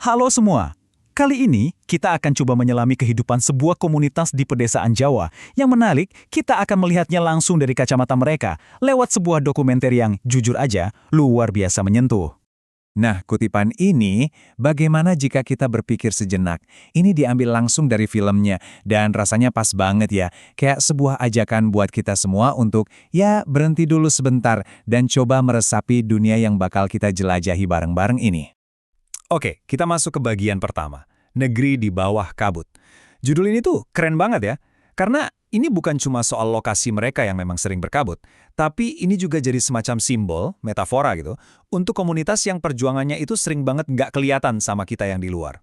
Halo semua. Kali ini kita akan coba menyelami kehidupan sebuah komunitas di pedesaan Jawa. Yang menarik, kita akan melihatnya langsung dari kacamata mereka lewat sebuah dokumenter yang jujur aja luar biasa menyentuh. Nah, kutipan ini, bagaimana jika kita berpikir sejenak? Ini diambil langsung dari filmnya, dan rasanya pas banget ya. Kayak sebuah ajakan buat kita semua untuk, ya berhenti dulu sebentar, dan coba meresapi dunia yang bakal kita jelajahi bareng-bareng ini. Oke, kita masuk ke bagian pertama. Negeri di bawah kabut. Judul ini tuh keren banget ya. Karena ini bukan cuma soal lokasi mereka yang memang sering berkabut, tapi ini juga jadi semacam simbol, metafora gitu, untuk komunitas yang perjuangannya itu sering banget nggak kelihatan sama kita yang di luar.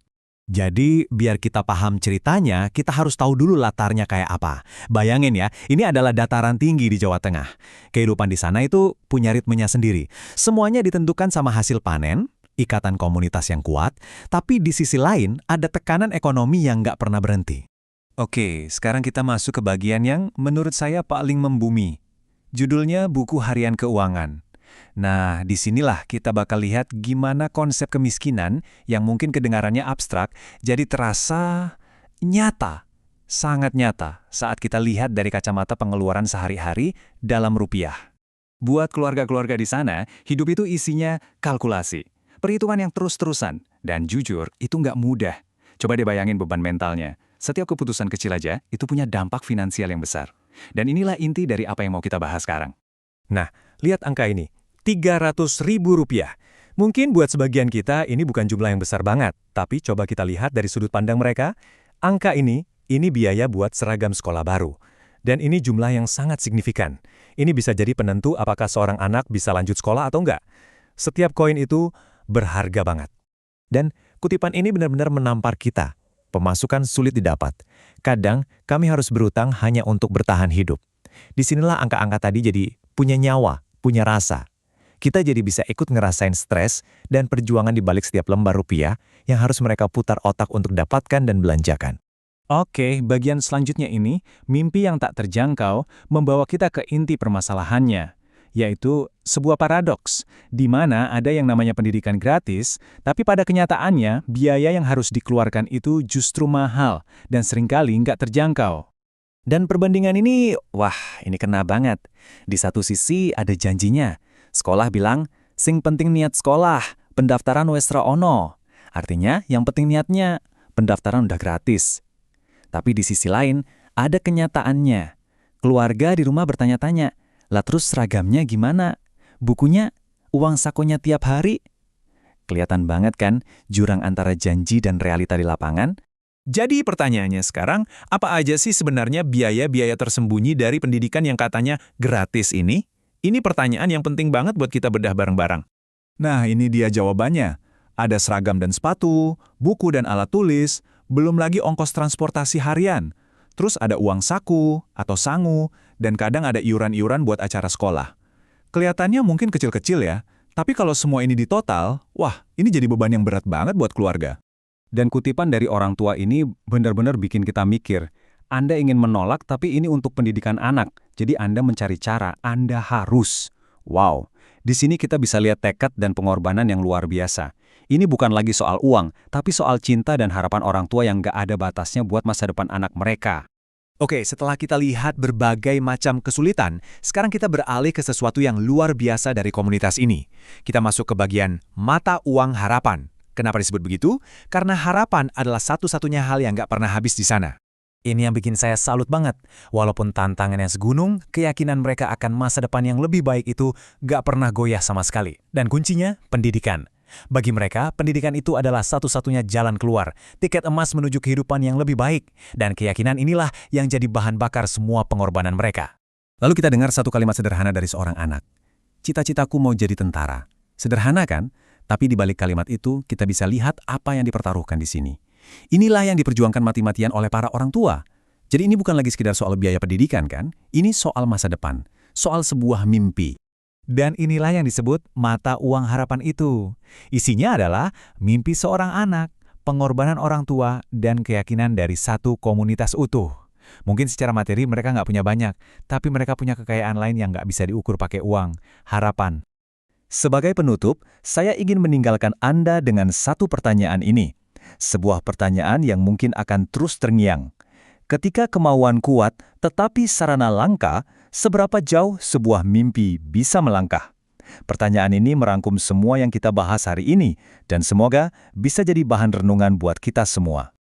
Jadi, biar kita paham ceritanya, kita harus tahu dulu latarnya kayak apa. Bayangin ya, ini adalah dataran tinggi di Jawa Tengah. Kehidupan di sana itu punya ritmenya sendiri. Semuanya ditentukan sama hasil panen, ikatan komunitas yang kuat, tapi di sisi lain ada tekanan ekonomi yang nggak pernah berhenti. Oke, sekarang kita masuk ke bagian yang menurut saya paling membumi. Judulnya Buku Harian Keuangan. Nah, disinilah kita bakal lihat gimana konsep kemiskinan yang mungkin kedengarannya abstrak, jadi terasa nyata, sangat nyata saat kita lihat dari kacamata pengeluaran sehari-hari dalam rupiah. Buat keluarga-keluarga di sana, hidup itu isinya kalkulasi, perhitungan yang terus-terusan, dan jujur itu nggak mudah. Coba deh bayangin beban mentalnya. Setiap keputusan kecil aja itu punya dampak finansial yang besar. Dan inilah inti dari apa yang mau kita bahas sekarang. Nah, lihat angka ini, Rp300.000. Mungkin buat sebagian kita ini bukan jumlah yang besar banget, tapi coba kita lihat dari sudut pandang mereka, angka ini biaya buat seragam sekolah baru. Dan ini jumlah yang sangat signifikan. Ini bisa jadi penentu apakah seorang anak bisa lanjut sekolah atau enggak. Setiap koin itu berharga banget. Dan kutipan ini benar-benar menampar kita. Pemasukan sulit didapat. Kadang kami harus berutang hanya untuk bertahan hidup. Disinilah angka-angka tadi jadi punya nyawa, punya rasa. Kita jadi bisa ikut ngerasain stres dan perjuangan di balik setiap lembar rupiah yang harus mereka putar otak untuk dapatkan dan belanjakan. Oke, bagian selanjutnya ini, mimpi yang tak terjangkau, membawa kita ke inti permasalahannya, yaitu sebuah paradoks, di mana ada yang namanya pendidikan gratis, tapi pada kenyataannya, biaya yang harus dikeluarkan itu justru mahal dan seringkali nggak terjangkau. Dan perbandingan ini, wah ini kena banget. Di satu sisi ada janjinya. Sekolah bilang, sing penting niat sekolah, pendaftaran wes ra ono. Artinya, yang penting niatnya, pendaftaran udah gratis. Tapi di sisi lain, ada kenyataannya. Keluarga di rumah bertanya-tanya, lah terus seragamnya gimana? Bukunya, uang sakunya tiap hari? Kelihatan banget kan jurang antara janji dan realita di lapangan? Jadi pertanyaannya sekarang, apa aja sih sebenarnya biaya-biaya tersembunyi dari pendidikan yang katanya gratis ini? Ini pertanyaan yang penting banget buat kita bedah bareng-bareng. Nah, ini dia jawabannya. Ada seragam dan sepatu, buku dan alat tulis, belum lagi ongkos transportasi harian. Terus ada uang saku atau sangu, dan kadang ada iuran-iuran buat acara sekolah. Kelihatannya mungkin kecil-kecil ya, tapi kalau semua ini ditotal, wah, ini jadi beban yang berat banget buat keluarga. Dan kutipan dari orang tua ini benar-benar bikin kita mikir, Anda ingin menolak tapi ini untuk pendidikan anak, jadi Anda mencari cara, Anda harus. Wow, di sini kita bisa lihat tekad dan pengorbanan yang luar biasa. Ini bukan lagi soal uang, tapi soal cinta dan harapan orang tua yang gak ada batasnya buat masa depan anak mereka. Oke, setelah kita lihat berbagai macam kesulitan, sekarang kita beralih ke sesuatu yang luar biasa dari komunitas ini. Kita masuk ke bagian mata uang harapan. Kenapa disebut begitu? Karena harapan adalah satu-satunya hal yang gak pernah habis di sana. Ini yang bikin saya salut banget. Walaupun tantangannya segunung, keyakinan mereka akan masa depan yang lebih baik itu gak pernah goyah sama sekali. Dan kuncinya, pendidikan. Bagi mereka, pendidikan itu adalah satu-satunya jalan keluar, tiket emas menuju kehidupan yang lebih baik. Dan keyakinan inilah yang jadi bahan bakar semua pengorbanan mereka. Lalu kita dengar satu kalimat sederhana dari seorang anak. Cita-citaku mau jadi tentara. Sederhana kan? Tapi di balik kalimat itu, kita bisa lihat apa yang dipertaruhkan di sini. Inilah yang diperjuangkan mati-matian oleh para orang tua. Jadi ini bukan lagi sekedar soal biaya pendidikan kan? Ini soal masa depan, soal sebuah mimpi. Dan inilah yang disebut mata uang harapan itu. Isinya adalah mimpi seorang anak, pengorbanan orang tua, dan keyakinan dari satu komunitas utuh. Mungkin secara materi mereka nggak punya banyak, tapi mereka punya kekayaan lain yang nggak bisa diukur pakai uang, harapan. Sebagai penutup, saya ingin meninggalkan Anda dengan satu pertanyaan ini. Sebuah pertanyaan yang mungkin akan terus terngiang. Ketika kemauan kuat tetapi sarana langka, seberapa jauh sebuah mimpi bisa melangkah? Pertanyaan ini merangkum semua yang kita bahas hari ini, dan semoga bisa jadi bahan renungan buat kita semua.